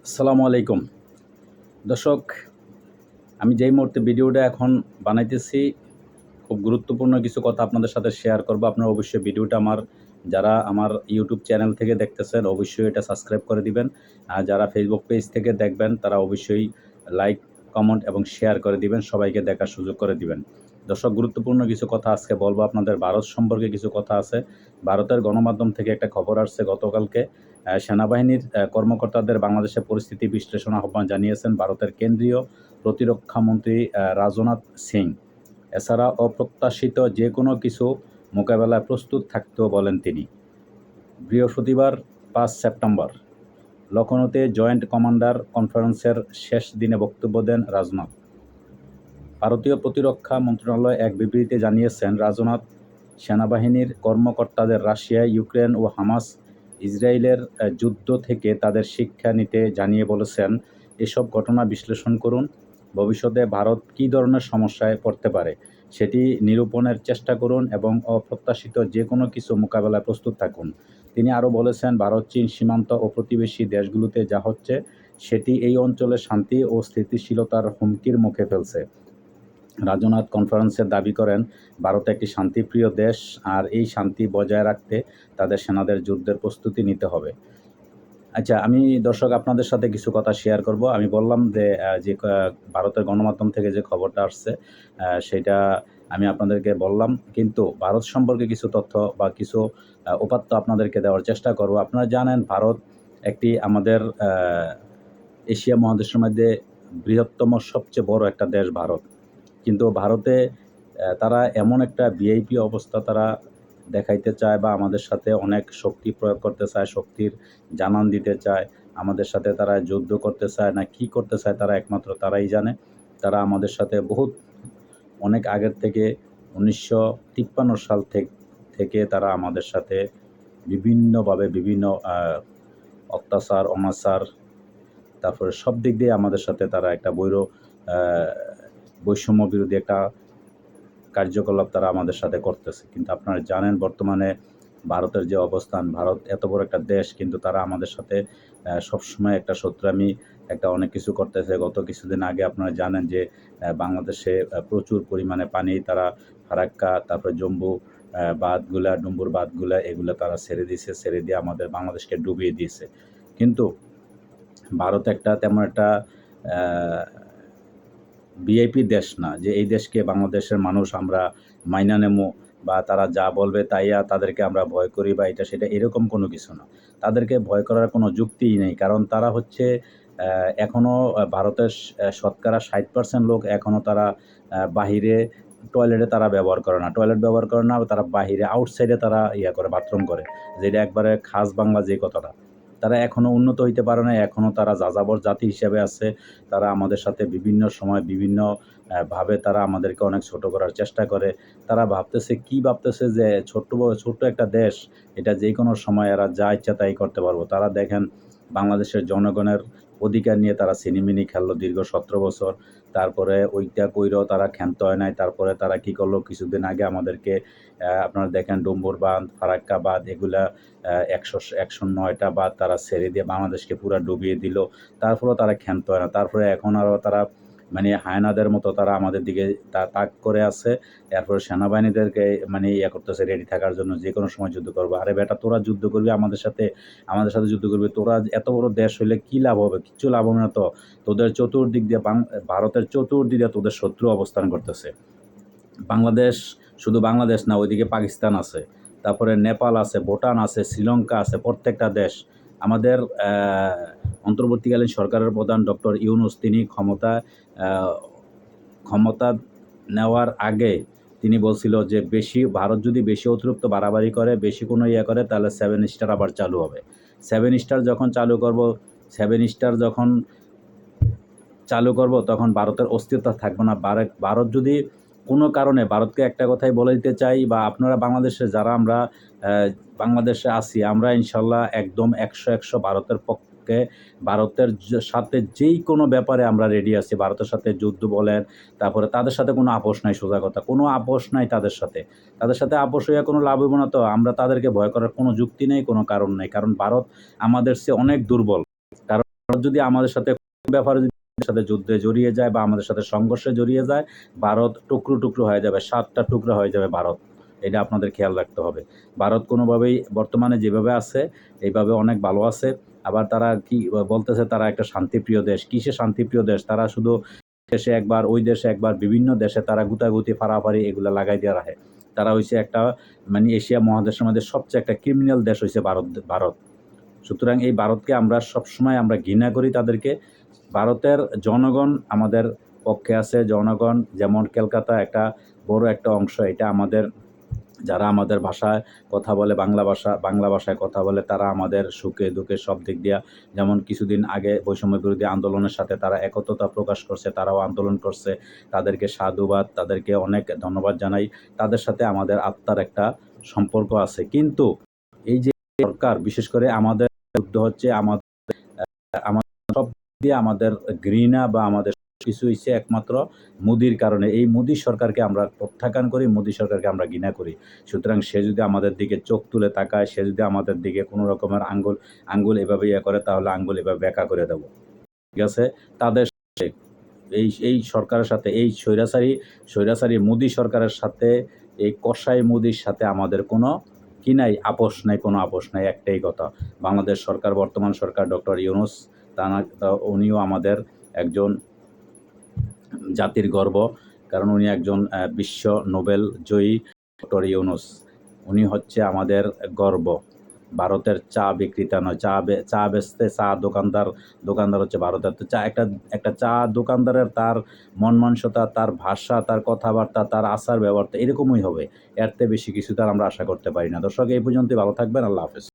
আসসালামু আলাইকুম দর্শক, আমি যেই মুহূর্তে ভিডিওটা এখন বানাইতেছি খুব গুরুত্বপূর্ণ কিছু কথা আপনাদের সাথে শেয়ার করব। আপনারা অবশ্যই ভিডিওটা যারা আমার ইউটিউব চ্যানেল থেকে দেখতেছেন অবশ্যই এটা সাবস্ক্রাইব করে দিবেন। আর যারা ফেসবুক পেজ থেকে দেখবেন তারা অবশ্যই লাইক, কমেন্ট এবং শেয়ার করে দিবেন, সবাইকে দেখার সুযোগ করে দিবেন। দর্শক, গুরুত্বপূর্ণ কিছু কথা আজকে বলবো আপনাদের। ভারত সম্পর্কে কিছু কথা আছে। ভারতের গণমাধ্যম থেকে একটা খবর আসছে গতকালকে। সেনাবাহিনীর কর্মকর্তাদের বাংলাদেশের পরিস্থিতি বিশ্লেষণ আহ্বান জানিয়েছেন ভারতের কেন্দ্রীয় প্রতিরক্ষামন্ত্রী রাজনাথ সিং। এছাড়া অপ্রত্যাশিত যে কোনো কিছু মোকাবেলায় প্রস্তুত থাকতেও বলেন তিনি। বৃহস্পতিবার 5 সেপ্টেম্বর লখনউতে জয়েন্ট কমান্ডার কনফারেন্সের শেষ দিনে বক্তব্য দেন রাজনাথ। ভারতীয় প্রতিরক্ষা মন্ত্রণালয় এক বিবৃতিতে জানিয়েছেন, রাজনাথ সেনাবাহিনীর কর্মকর্তাদের রাশিয়া, ইউক্রেন ও হামাস ইসরায়েলের যুদ্ধ থেকে তাদের শিক্ষা নিতে জানিয়ে বলেছেন, এসব ঘটনা বিশ্লেষণ করুন। ভবিষ্যতে ভারত কী ধরনের সমস্যায় পড়তে পারে সেটি নিরূপণের চেষ্টা করুন এবং অপ্রত্যাশিত যে কোনো কিছু মোকাবেলায় প্রস্তুত থাকুন। তিনি আরও বলেছেন, ভারত চীন সীমান্ত ও প্রতিবেশী দেশগুলোতে যা হচ্ছে সেটি এই অঞ্চলের শান্তি ও স্থিতিশীলতার হুমকির মুখে ফেলছে। রাজনাথ কনফারেন্সে দাবি করেন, ভারত একটি শান্তিপ্রিয় দেশ, আর এই শান্তি বজায় রাখতে তাদের সেনাদের যুদ্ধের প্রস্তুতি নিতে হবে। আচ্ছা, আমি দর্শক আপনাদের সাথে কিছু কথা শেয়ার করব। আমি বললাম যে ভারতের গণমাধ্যম থেকে যে খবরটা আসছে সেটা আমি আপনাদেরকে বললাম, কিন্তু ভারত সম্পর্কে কিছু তথ্য বা কিছু উপাত্ত আপনাদেরকে দেওয়ার চেষ্টা করব। আপনারা জানেন ভারত একটি আমাদের এশিয়া মহাদেশের মধ্যে বৃহত্তম সবচেয়ে বড় একটা দেশ ভারত। কিন্তু ভারতে তারা এমন একটা ভিআইপি অবস্থা তারা দেখাইতে চায় বা আমাদের সাথে অনেক শক্তি প্রয়োগ করতে চায়, শক্তির জানান দিতে চায়। আমাদের সাথে তারা যুদ্ধ করতে চায় না কি করতে চায় তারা একমাত্র তারাই জানে। তারা আমাদের সাথে অনেক আগের থেকে 1953 সাল থেকে তারা আমাদের সাথে বিভিন্নভাবে বিভিন্ন অত্যাচার, অনাচার, তারপরে সব দিক দিয়ে আমাদের সাথে তারা একটা বৈষম্য বিরোধী একটা কার্যকলাপ তারা আমাদের সাথে করতেছে। কিন্তু আপনারা জানেন বর্তমানে ভারতের যে অবস্থান, ভারত এত বড় একটা দেশ কিন্তু তারা আমাদের সাথে সবসময় একটা শত্রুতামি, একটা অনেক কিছু করতেছে। গত কিছুদিন আগে আপনারা জানেন যে বাংলাদেশে প্রচুর পরিমাণে পানি তারা ফারাক্কা, তারপরে জম্বু বাঁধগুলা, ডুম্বুর বাঁধগুলা এগুলো তারা ছেড়ে দিয়ে আমাদের বাংলাদেশকে ডুবিয়ে দিয়েছে। কিন্তু ভারত তেমন একটা ভিআইপি দেশ না যে এই দেশকে বাংলাদেশের মানুষ আমরা মাইনা নেমো বা তারা যা বলবে তাদেরকে আমরা ভয় করি বা এটা সেটা এরকম কোনো কিছু না। তাদেরকে ভয় করার কোনো যুক্তিই নেই। কারণ তারা হচ্ছে এখনও ভারতের শতকরা 60% লোক এখনও তারা বাহিরে টয়লেটে তারা ব্যবহার করে না। টয়লেট ব্যবহার করে না, তারা বাহিরে আউটসাইডে তারা করে বাথরুম করে। যেটা একবারে খাস বাংলা যে কথাটা। তারা এখনও উন্নত হইতে পারে নাই। এখনও তারা যাযাবর জাতি হিসেবে আছে। তারা আমাদের সাথে বিভিন্ন সময় বিভিন্ন ভাবে তারা আমাদেরকে অনেক ছোট করার চেষ্টা করে। তারা কি ভাবতেছে যে ছোট্ট একটা দেশ, এটা যেকোনো সময় এরা যা ইচ্ছা তাই করতে পারবো। তারা দেখেন বাংলাদেশের জনগণের অধিকার নিয়ে তারা ছিনিমিনি খেললো দীর্ঘ 17 বছর। তারপরে ওইটা কইরেও তারা ক্ষান্ত হয় নাই। তারপরে তারা কি করলো, কিছুদিন আগে আমাদেরকে আপনারা দেখেন ডুম্বুর বাঁধ, ফারাক্কা বাঁধ এগুলা 109টা বাঁধ তারা ছেড়ে দিয়ে বাংলাদেশকে পুরা ডুবিয়ে দিল। তারপরেও তারা ক্ষান্ত হয় না। তারপরে এখন আরও তারা হায়নাদের মতো তারা আমাদের দিকে তাক করে আছে। এরপরে সেনাবাহিনীদেরকে করতেছে রেডি থাকার জন্য, যেকোনো সময় যুদ্ধ করবো। আরে বেটা, তোরা যুদ্ধ করবি আমাদের সাথে যুদ্ধ করবি। তোরা এত বড় দেশ হইলে কি লাভ হবে? কিচ্ছু লাভ হবে না তো। তোদের চতুর্দিক দিয়ে ভারতের চতুর্দিক দিয়ে তোদের শত্রু অবস্থান করতেছে। বাংলাদেশ, শুধু বাংলাদেশ না, ওইদিকে পাকিস্তান আছে, তারপরে নেপাল আছে, ভুটান আছে, শ্রীলঙ্কা আছে। প্রত্যেকটা দেশ আমাদের অন্তর্বর্তীকালীন সরকারের প্রধান ডক্টর ইউনূস তিনি ক্ষমতা নেওয়ার আগে তিনি বলছিল যে ভারত যদি বেশি অতিরিক্ত বাড়াবাড়ি করে, বেশি কোনো করে, তাহলে 7 স্টার আবার চালু হবে। 7 স্টার যখন চালু করব তখন ভারতের অস্তিত্ব থাকবে না। ভারত যদি কোনো কারণে, ভারতকে একটা কথাই বলে দিতে চাই, বা আপনারা বাংলাদেশে যারা আমরা বাংলাদেশে আছি, আমরা ইনশাল্লাহ একদম 100 ভারতের পক্ষে, ভারতের সাথে যেই কোনো ব্যাপারে আমরা রেডি আছি। ভারতের সাথে যুদ্ধ বলেন, তারপরে তাদের সাথে কোনো আপোষ নাই। সোজা কথা, কোনো আপোষ নাই তাদের সাথে আপোষ হইয়া কোনো লাভ হইব না। তো আমরা তাদেরকে ভয় করার কোনো যুক্তি নেই, কোনো কারণ নেই। কারণ ভারত আমাদের চেয়ে অনেক দুর্বল। কারণ ভারত যদি আমাদের সাথে ব্যাপারে যদি আমাদের সাথে যুদ্ধে জড়িয়ে যায় বা আমাদের সাথে সংঘর্ষে জড়িয়ে যায়, ভারত টুকরো টুকরো হয়ে যাবে, 7টা টুকরো হয়ে যাবে ভারত। এটা আপনাদের খেয়াল রাখতে হবে। ভারত কোনোভাবেই বর্তমানে যেভাবে আছে এইভাবে অনেক ভালো আছে। আবার তারা কি বলতেছে তারা একটা শান্তিপ্রিয় দেশ। কিসে শান্তিপ্রিয় দেশ? তারা শুধু দেশে একবার, ওই দেশে একবার, বিভিন্ন দেশে তারা গুতাগুতি ফাড়াফাড়ি এগুলা লাগাই দিয়ে রাখে। তারা হইছে একটা মানে এশিয়া মহাদেশের মধ্যে সবচেয়ে একটা ক্রিমিনাল দেশ হইছে ভারত। সুতরাং এই ভারতকে আমরা সবসময় আমরা ঘৃণা করি তাদেরকে। ভারতের জনগণ আমাদের পক্ষে আছে। জনগণ যেমন কলকাতা একটা বড় একটা অংশ, এটা আমাদের যারা আমাদের ভাষায় কথা বলে, বাংলা ভাষায় কথা বলে, তারা আমাদের সুখে দুঃখে সব দিক দিয়া, যেমন কিছুদিন আগে বৈষম্য বিরোধী আন্দোলনের সাথে তারা একত্রতা প্রকাশ করছে, তারাও আন্দোলন করছে। তাদেরকে সাধুবাদ, তাদেরকে অনেক ধন্যবাদ জানাই। তাদের সাথে আমাদের আত্মার একটা সম্পর্ক আছে। কিন্তু এই যে সরকার, বিশেষ করে আমাদের যুদ্ধ হচ্ছে, আমাদের সব দিয়ে আমাদের ঘৃণা বা আমাদের কিছু হচ্ছে একমাত্র মোদির কারণে। এই মোদি সরকারকে আমরা প্রত্যাখ্যান করি, মোদি সরকারকে আমরা ঘৃণা করি। সুতরাং সে যদি আমাদের দিকে চোখ তুলে তাকায়, সে যদি আমাদের দিকে কোনো রকমের আঙ্গুল এভাবে ইয়ে করে, তাহলে আঙ্গুল এভাবে বেঁকা করে দেব। ঠিক আছে? তাদের এই সরকারের সাথে, এই স্বৈরাচারী মোদি সরকারের সাথে, এই কসাই মোদির সাথে আমাদের কোনো কি নাই, আপোষ নাই, কোনো আপোষ নাই। একটাই কথা, বাংলাদেশ সরকার, বর্তমান সরকার ডক্টর ইউনূস, উনিও আমাদের একজন জাতির গর্ব। কারণ উনি একজন বিশ্ব নোবেল জয়ী ডক্টর ইউনূস। উনি হচ্ছে আমাদের গর্ব। ভারতের চা বিক্রেতা নয়, চা বেচতে, দোকানদার হচ্ছে ভারতের। তো একটা চা দোকানদারের তার মন মানসিকতা, তার ভাষা, তার কথাবার্তা, তার আচার ব্যবহার এরকমই হবে। এর থেকে বেশি কিছু তার আমরা আশা করতে পারি না। দর্শক, এই পর্যন্তই। ভালো থাকবেন। আল্লাহ হাফেজ।